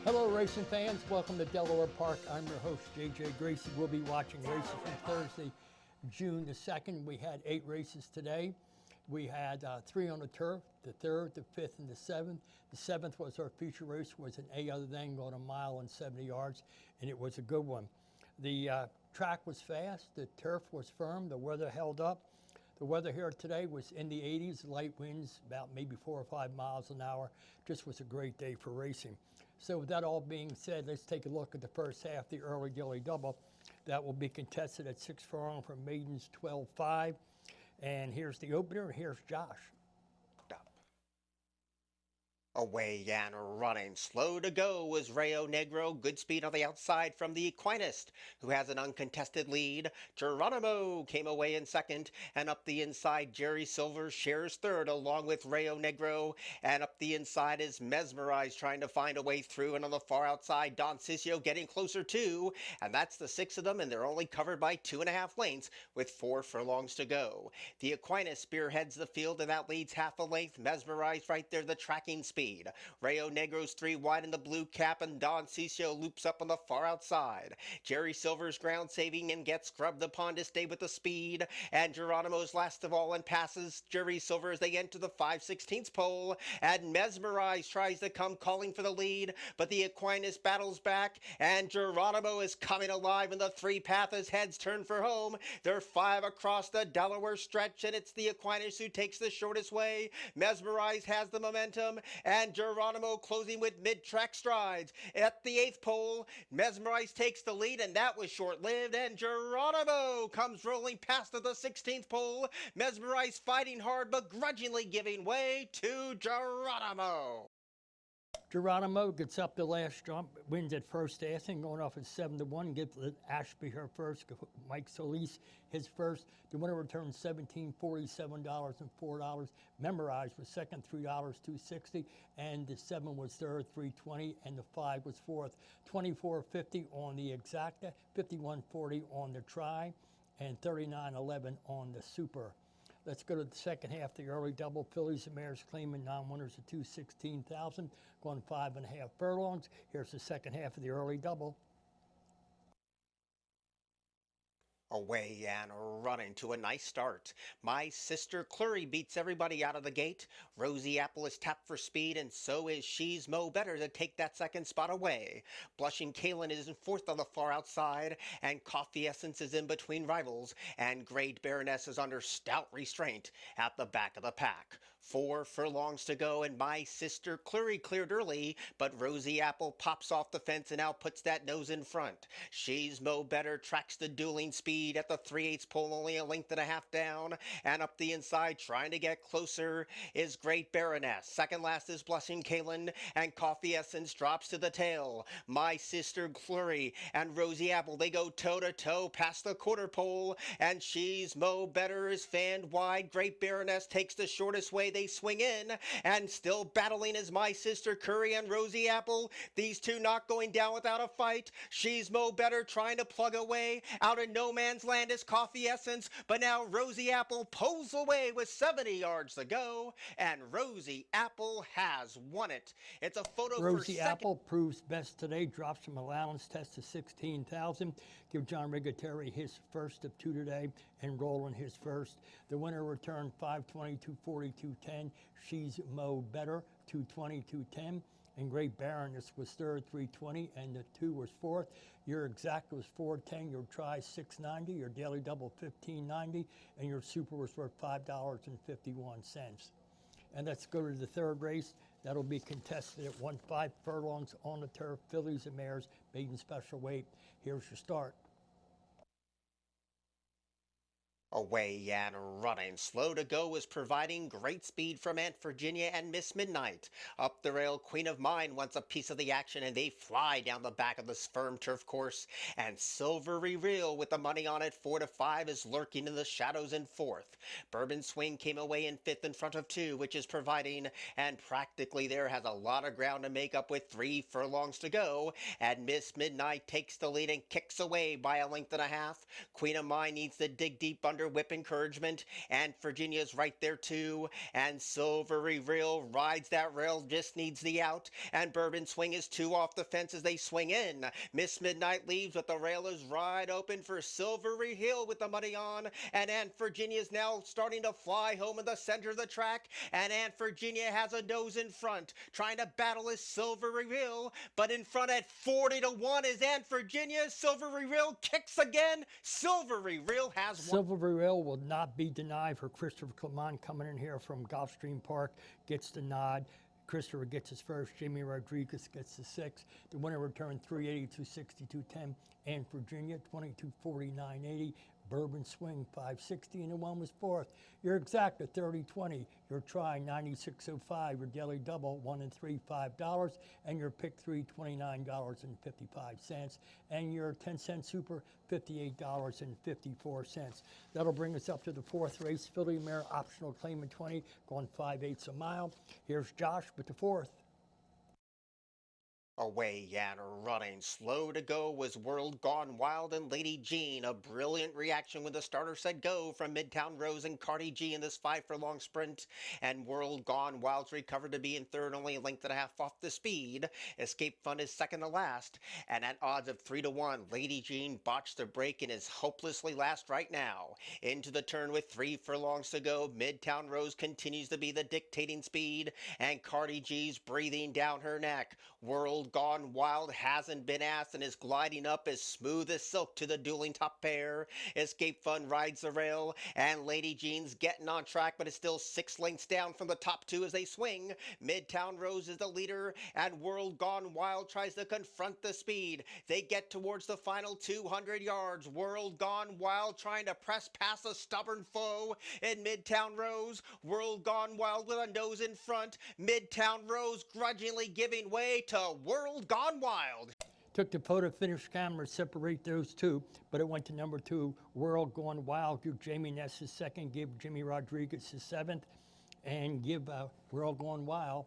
Hello, racing fans. Welcome to Delaware Park. I'm your host, JJ Gracie. We'll be watching races from Thursday, June the 2nd. We had 8 races today. We had 3 on the turf, the 3rd, the 5th, and the 7th. The 7th was our feature race, was an A other than, going a mile and 70 yards, and it was a good one. The track was fast, the turf was firm, the weather held up. The weather here today was in the 80s, light winds, about maybe 4 or 5 miles an hour. Just was a great day for racing. So with that all being said, let's take a look at the first half, the early daily double. That will be contested at 6 furlong from maidens 12-5. And here's the opener. Here's Josh. Away and running, slow to go was Rayo Negro, good speed on the outside from the Equinist, who has an uncontested lead. Geronimo came away in second, and up the inside Jerry Silver shares third along with Rayo Negro, and up the inside is Mesmerized trying to find a way through, and on the far outside Don Cisio getting closer too, and that's the 6 of them, and they're only covered by 2.5 lengths with 4 furlongs to go. The Equinist spearheads the field, and that leads half a length. Mesmerized right there, the tracking speed. Rayo Negro's 3 wide in the blue cap, and Don Cisio loops up on the far outside. Jerry Silver's ground saving and gets scrubbed upon to stay with the speed, and Geronimo's last of all and passes Jerry Silver as they enter the 5/16 pole, and Mesmerized tries to come calling for the lead, but the Aquinas battles back, and Geronimo is coming alive in the 3 path as heads turn for home. They're 5 across the Delaware stretch, and it's the Aquinas who takes the shortest way. Mesmerized has the momentum, and Geronimo closing with mid-track strides. At the 8th pole, Mesmerized takes the lead, and that was short-lived, and Geronimo comes rolling past at the 16th pole. Mesmerized fighting hard, but grudgingly giving way to Geronimo. Geronimo gets up the last jump, wins at first asking, going off at 7-1, gives Ashby her first, Mike Solis his first. The winner returns $1747 and $4. Memorized was second, $3, $260, and the 7 was third, $320, and the 5 was fourth, $24.50 on the exacta, $51.40 on the try, and $39.11 on the super. Let's go to the second half, the early double. Fillies and mares claiming non-winners at $216,000, going 5.5 furlongs. Here's the second half of the early double. Away and running to a nice start. My Sister Clury beats everybody out of the gate. Rosie Apple is tapped for speed, and so is She's Mo Better to take that second spot away. Blushing Kalen is in fourth on the far outside, and Coffee Essence is in between rivals, and Great Baroness is under stout restraint at the back of the pack. 4 furlongs to go, and My Sister Clury cleared early, but Rosie Apple pops off the fence and now puts that nose in front. She's Mo Better tracks the dueling speed at the 3/8 pole, only a length and a half down, and up the inside trying to get closer is Great Baroness. Second last is Blushing Kalen, and Coffee Essence drops to the tail. My Sister Clury and Rosie Apple, they go toe to toe past the quarter pole, and She's Mo Better is fanned wide. Great Baroness takes the shortest way. They swing in, and still battling is My Sister Curry and Rosie Apple. These two not going down without a fight. She's Mo Better trying to plug away. Out in no man's land is Coffee Essence, but now Rosie Apple pulls away with 70 yards to go, and Rosie Apple has won it. It's a photo Rosie for second. Apple proves best today, drops from allowance test to 16,000. Give John Rigateri his first of 2 today, and Roland his first. The winner returned 520, 240, 210. She's Mo Better, 220, 210. And Great Baroness was third, 320, and the 2 was fourth. Your exact was 410, your try 690, your daily double 1590, and your super was worth $5.51. And let's go to the third race. That'll be contested at 1.5 furlongs on the turf. Fillies and mares, maiden special weight. Here's your start. Away and running, slow to go is providing great speed from Aunt Virginia and Miss Midnight. Up the rail, Queen of Mine wants a piece of the action, and they fly down the back of this firm turf course. And Silvery Rill with the money on it, 4-5, is lurking in the shadows in fourth. Bourbon Swing came away in fifth in front of 2, which is providing, and practically there has a lot of ground to make up with 3 furlongs to go. And Miss Midnight takes the lead and kicks away by a length and a half. Queen of Mine needs to dig deep under under whip encouragement, and Virginia's right there too. And Silvery Rill rides that rail, just needs the out. And Bourbon Swing is two off the fence as they swing in. Miss Midnight leaves, but the rail is wide open for Silvery Hill with the money on. And Aunt Virginia's now starting to fly home in the center of the track. And Aunt Virginia has a nose in front, trying to battle his Silvery Rill. But in front at 40-1 is Aunt Virginia. Silvery Rill kicks again. Silvery Rill has won. Silvery Rill will not be denied for Christopher Clement coming in here from Gulfstream Park. Gets the nod. Christopher gets his first. Jaime Rodriguez gets the sixth. The winner returned 380, 260, 210. And Virginia 2249.80. Bourbon Swing 560, and the one was fourth. Your exact at 30-20. Your try 96.05. Your daily double 1 and 3 $5, and your pick 3 $29.55, and your 10-cent super $58.54. That'll bring us up to the fourth race. Filly Mare optional claimant 20, going 5/8 a mile. Here's Josh with the fourth. Away and running, slow to go was World Gone Wild and Lady Jean. A brilliant reaction when the starter said go from Midtown Rose and Cardi G in this 5 furlong sprint. And World Gone Wild's recovered to be in third, only a length and a half off the speed. Escape Fun is second to last. And at odds of 3-1, Lady Jean botched the break and is hopelessly last right now. Into the turn with 3 furlongs to go, Midtown Rose continues to be the dictating speed. And Cardi G's breathing down her neck. World Gone Wild hasn't been asked and is gliding up as smooth as silk to the dueling top pair. Escape Fun rides the rail, and Lady Jean's getting on track, but is still 6 lengths down from the top two as they swing. Midtown Rose is the leader, and World Gone Wild tries to confront the speed. They get towards the final 200 yards. World Gone Wild trying to press past a stubborn foe in Midtown Rose. World Gone Wild with a nose in front. Midtown Rose grudgingly giving way to World Gone Wild. Took the photo finish camera to separate those two, but it went to number 2, World Gone Wild. Give Jamie Ness his second, give Jaime Rodriguez his seventh, and give World Gone Wild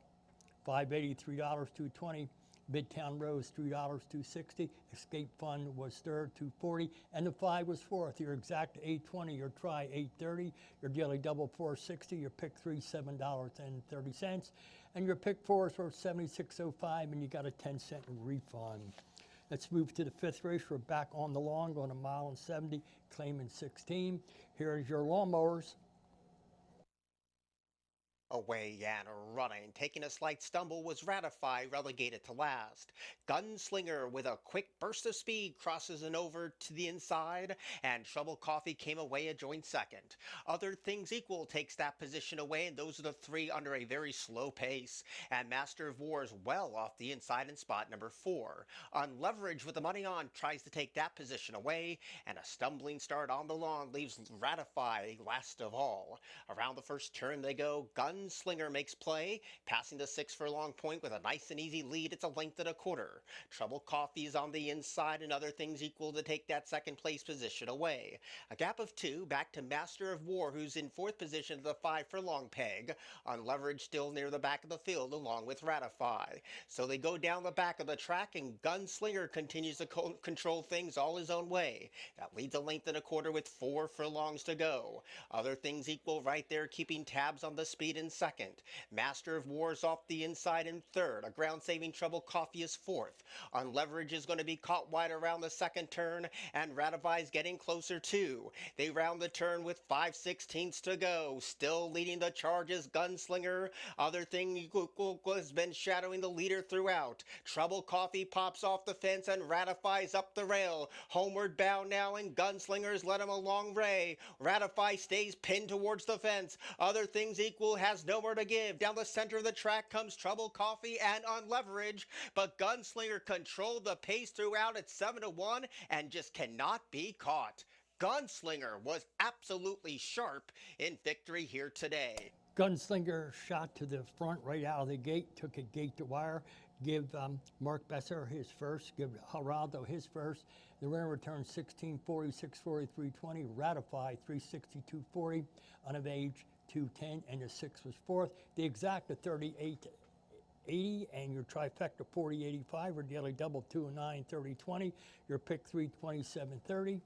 $5.80, $3, $2.20. Midtown Rose $3, $2.60. Escape Fun was third, $2.40, and the 5 was fourth. Your exact $8.20, your try $8.30, your daily double $4.60, your pick 3 $7.30, and your pick 4 is worth $76.05, and you got a 10-cent refund. Let's move to the fifth race. We're back on the lawn, going 1 mile and 70, claiming 16. Here is your lawnmowers. Away and running, taking a slight stumble, was Ratified, relegated to last. Gunslinger, with a quick burst of speed, crosses and over to the inside, and Trouble Coffee came away a joint second. Other Things Equal takes that position away, and those are the 3 under a very slow pace. And Master of War is well off the inside in spot number 4. Unleveraged with the money on tries to take that position away, and a stumbling start on the lawn leaves Ratified last of all. Around the first turn they go. Gunslinger makes play, passing the 6 furlong point with a nice and easy lead. It's a length and a quarter. Trouble Coffee is on the inside, and Other Things Equal to take that second place position away. A gap of 2 back to Master of War, who's in 4th position to the 5 furlong peg. Unleveraged still near the back of the field, along with Ratify. So they go down the back of the track, and Gunslinger continues to control things all his own way. That leads a length and a quarter with 4 furlongs to go. Other Things Equal right there, keeping tabs on the speed in second. Master of War's off the inside in third. A ground-saving Trouble Coffee is fourth. Unleveraged is going to be caught wide around the second turn, and Ratify is getting closer too. They round the turn with 5/16 to go. Still leading the charge is Gunslinger. Other Thing Equal has been shadowing the leader throughout. Trouble Coffee pops off the fence and Ratifies up the rail. Homeward bound now, and Gunslingers let him a long ray. Ratify stays pinned towards the fence. Other Things Equal has nowhere to give. Down the center of the track comes Trouble Coffee and Unleveraged, but Gunslinger controlled the pace throughout at 7-1 and just cannot be caught. Gunslinger was absolutely sharp in victory here today. Gunslinger shot to the front right out of the gate, took it gate to wire. Give Mark Besser his first, give Hiraldo his first. The winner returned 16.40, 6.40, 3.20, Ratify 3.62.40, Unavaged 2.10, and the 6 was fourth. The exact at 38.80, and your trifecta 40.85, or daily double 2.09, 30.20, your pick 3.27.30.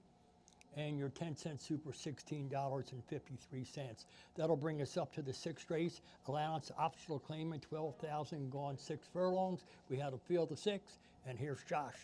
and your 10-cent super $16.53. That'll bring us up to the sixth race. Allowance optional claimant 12,000 gone 6 furlongs. We had a field of 6, and here's Josh.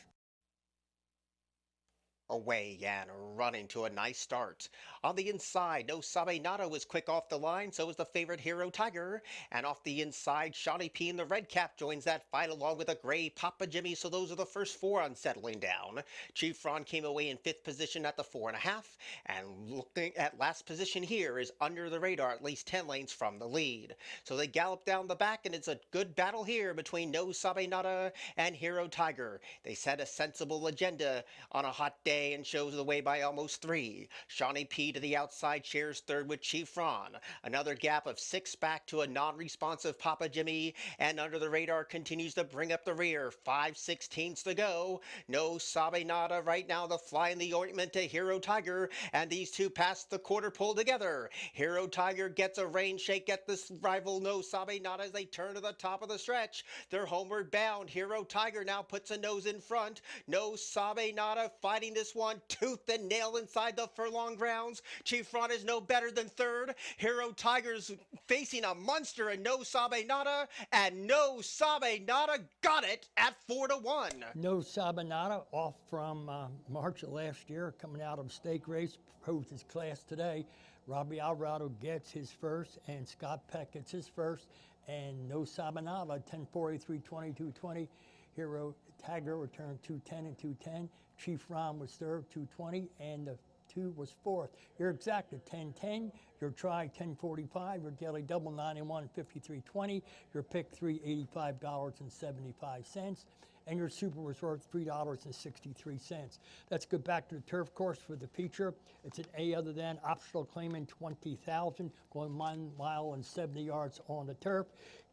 Away and running to a nice start. On the inside, No Sabe Nada was quick off the line, so was the favorite Hero Tiger. And off the inside, Shawnee P in the red cap joins that fight along with a gray Papa Jimmy, so those are the first 4 on settling down. Chief Ron came away in 5th position at the 4.5, and looking at last position here is Under the Radar, at least 10 lanes from the lead. So they gallop down the back, and it's a good battle here between No Sabe Nada and Hero Tiger. They set a sensible agenda on a hot day and shows the way by almost 3. Shawnee P to the outside shares 3rd with Chief Ron. Another gap of 6 back to a non-responsive Papa Jimmy, and Under the Radar continues to bring up the rear. 5/16 to go. No Sabe Nada right now the fly in the ointment to Hero Tiger, and these two pass the quarter pole together. Hero Tiger gets a rain shake at this rival No Sabe Nada as they turn to the top of the stretch. They're homeward bound. Hero Tiger now puts a nose in front. No Sabe Nada fighting this one tooth and nail inside the furlong grounds. Chief Ron is no better than 3rd. Hero Tiger's facing a monster in No Sabe Nada, and No Sabe Nada got it at 4-1. No Sabe Nada off from March of last year, coming out of stake race, proved his class today. Robbie Alvarado gets his first, and Scott Peck gets his first, and No Sabe Nada 10:43, 22:20. Hero Tiger returned 2:10 and 2:10. Chief Ron was 3rd, 2:20, and the 2 was 4th. Your exact at 10:10, your try 10:45, your daily double 91, 53.20, your pick $385.75, and your super was worth $3.63. Let's go back to the turf course for the feature. It's an A other than optional claiming 20,000, going 1 mile and 70 yards on the turf.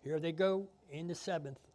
Here they go in the 7th.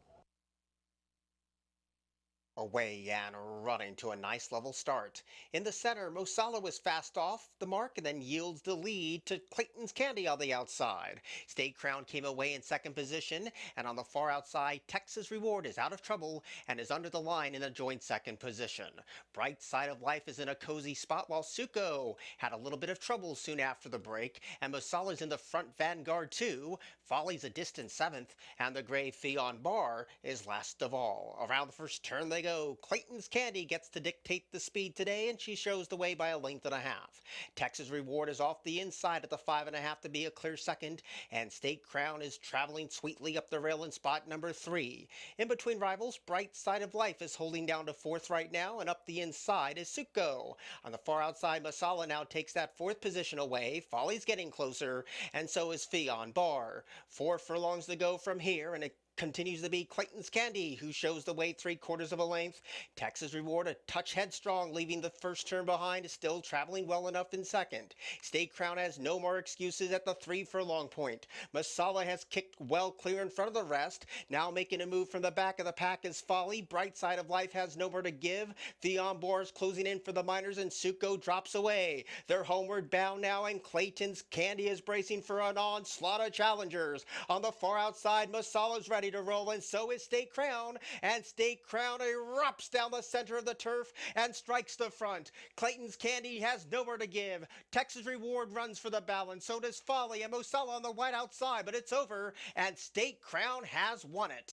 Away and running to a nice level start. In the center, Mosala was fast off the mark and then yields the lead to Clayton's Candy on the outside. State Crown came away in 2nd position, and on the far outside, Texas Reward is out of trouble and is under the line in a joint 2nd position. Bright Side of Life is in a cozy spot, while Suko had a little bit of trouble soon after the break, and Mosala's in the front vanguard too. Folly's a distant 7th, and the gray Fion Bar is last of all. Around the first turn they go. Clayton's Candy gets to dictate the speed today, and she shows the way by a length and a half. Texas Reward is off the inside at the 5.5 to be a clear 2nd, and State Crown is traveling sweetly up the rail in spot number 3. In between rivals, Bright Side of Life is holding down to 4th right now, and up the inside is Suko. On the far outside, Masala now takes that 4th position away. Folly's getting closer, and so is Fion Bar. 4 furlongs to go from here, and it continues to be Clayton's Candy, who shows the way 3/4 of a length. Texas Reward a touch headstrong, leaving the first turn behind, is still traveling well enough in 2nd. State Crown has no more excuses at the 3 furlong point. Masala has kicked well clear in front of the rest. Now making a move from the back of the pack is Folly. Bright Side of Life has no more to give. Theon Boar's closing in for the minors, and Suko drops away. They're homeward bound now, and Clayton's Candy is bracing for an onslaught of challengers. On the far outside, Masala's ready to roll, and so is State Crown, and State Crown erupts down the center of the turf and strikes the front. Clayton's Candy has nowhere to give. Texas Reward runs for the balance, so does Folly, and Mosala on the white outside, but it's over, and State Crown has won it.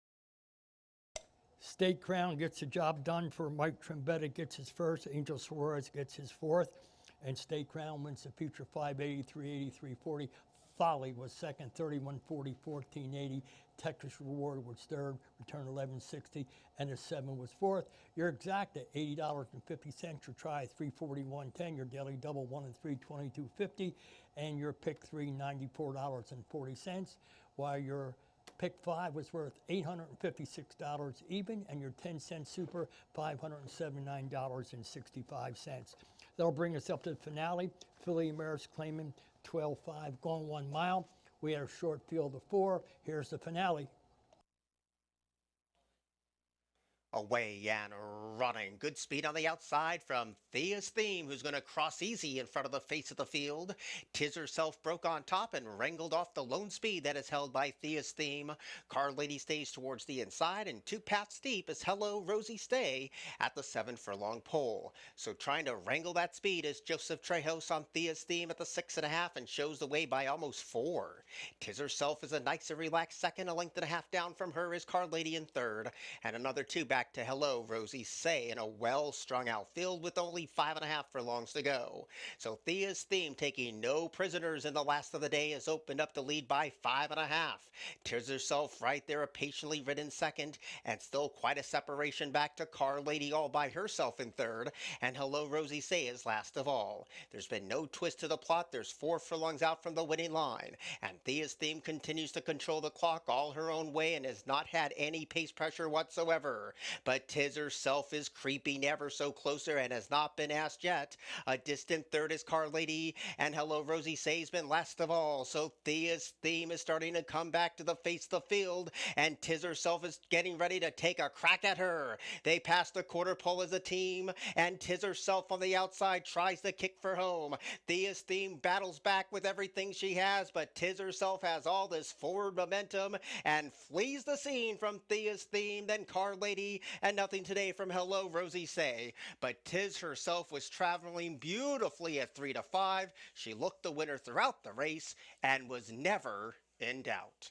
State Crown gets the job done for Mike Trombetta, gets his first. Angel Suarez gets his 4th, and State Crown wins the feature 583, 83.40. Folly was 2nd, 31.40, 14.80. Texas Reward was 3rd, return 11.60, and the 7 was 4th. Your exact at $80.50. Your try 341.10. Your daily double 1 and 3 22.50, and your pick 3 $94.40. While your pick 5 was worth $856 even, and your 10-cent super $579.65. That'll bring us up to the finale. Philly Maris claiming 12.5, going 1 mile. We had a short field of 4. Here's the finale. Away and running. Good speed on the outside from Thea's Theme, who's going to cross easy in front of the face of the field. Tiz Herself broke on top and wrangled off the lone speed that is held by Thea's Theme. Car Lady stays towards the inside, and 2 paths deep is Hello Rosie Stay at the 7 furlong pole. So trying to wrangle that speed is Joseph Trejos on Thea's Theme at the 6.5 and shows the way by almost 4. Tiz Herself is a nice and relaxed second. A length and a half down from her is Car Lady in third, and another 2 back to Hello Rosie Say in a well-strung outfield with only 5.5 furlongs to go. So Thea's Theme, taking no prisoners in the last of the day, has opened up the lead by 5.5. Tiz Herself right there, a patiently ridden second, and still quite a separation back to Car Lady all by herself in third, and Hello Rosie Say is last of all. There's been no twist to the plot. There's 4 furlongs out from the winning line, and Thea's Theme continues to control the clock all her own way and has not had any pace pressure whatsoever. But Tiz Herself is creeping ever so closer and has not been asked yet. A distant third is Car Lady, and Hello Rosie Say's been last of all. So Thea's Theme is starting to come back to the face of the field, and Tiz Herself is getting ready to take a crack at her. They pass the quarter pole as a team, and Tiz Herself on the outside tries to kick for home. Thea's Theme battles back with everything she has, but Tiz Herself has all this forward momentum and flees the scene from Thea's Theme, then Car Lady, and nothing today from Hello Rosie Say. But Tiz Herself was traveling beautifully at 3 to 5. She looked the winner throughout the race and was never in doubt.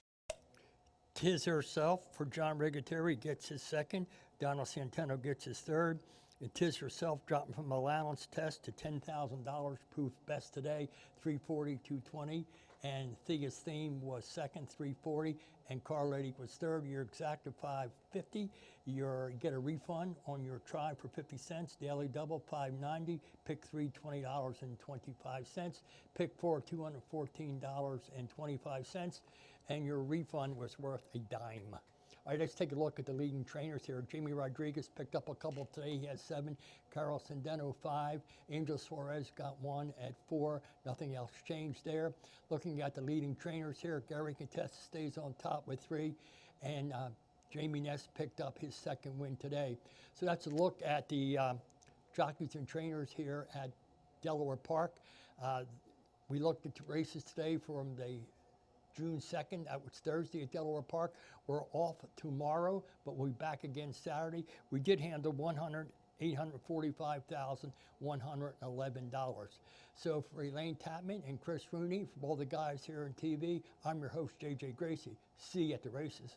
Tiz Herself for John Rigateri gets his second. Donald Santeno gets his third. And Tiz Herself dropping from allowance test to $10,000, proved best today, 340, 220. And Thea's Theme was second, 340. And Car Lady was third. You're exact to 550. You get a refund on your try for 50 cents. Daily double, $5.90. Pick 3, $20.25. Pick 4, $214.25. And your refund was worth a dime. All right, let's take a look at the leading trainers here. Jaime Rodriguez picked up a couple today. He has 7. Carlos Sandeno, 5. Angel Suarez got 1 at 4. Nothing else changed there. Looking at the leading trainers here, Gary Contessa stays on top with 3. And Jamie Ness picked up his second win today. So that's a look at the jockeys and trainers here at Delaware Park. We looked at the races today from the June 2nd, that was Thursday at Delaware Park. We're off tomorrow, but we'll be back again Saturday. We did handle $845,111. So for Elaine Tapman and Chris Rooney, for all the guys here on TV, I'm your host, JJ Gracie. See you at the races.